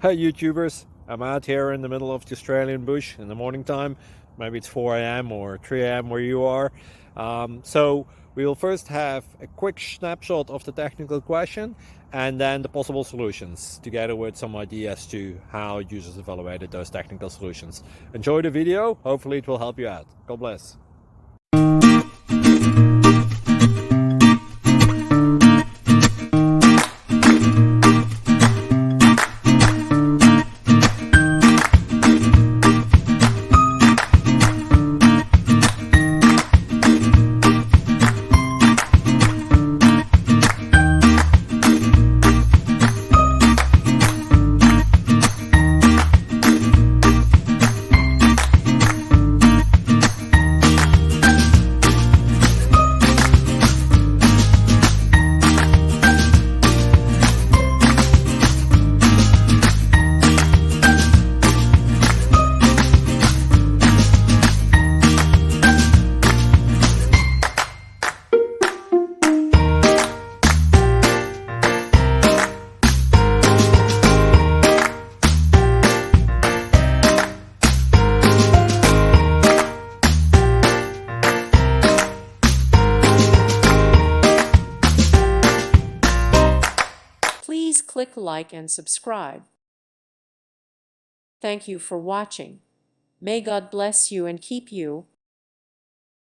Hey YouTubers, I'm out here in the middle of the Australian bush in the morning time. Maybe it's 4 a.m. or 3 a.m. where you are. So we will first have a quick snapshot of the technical question and then the possible solutions, together with some ideas to how users evaluated those technical solutions. Enjoy the video, hopefully it will help you out. God bless. Please click like and subscribe. Thank you for watching. May God bless you and keep you.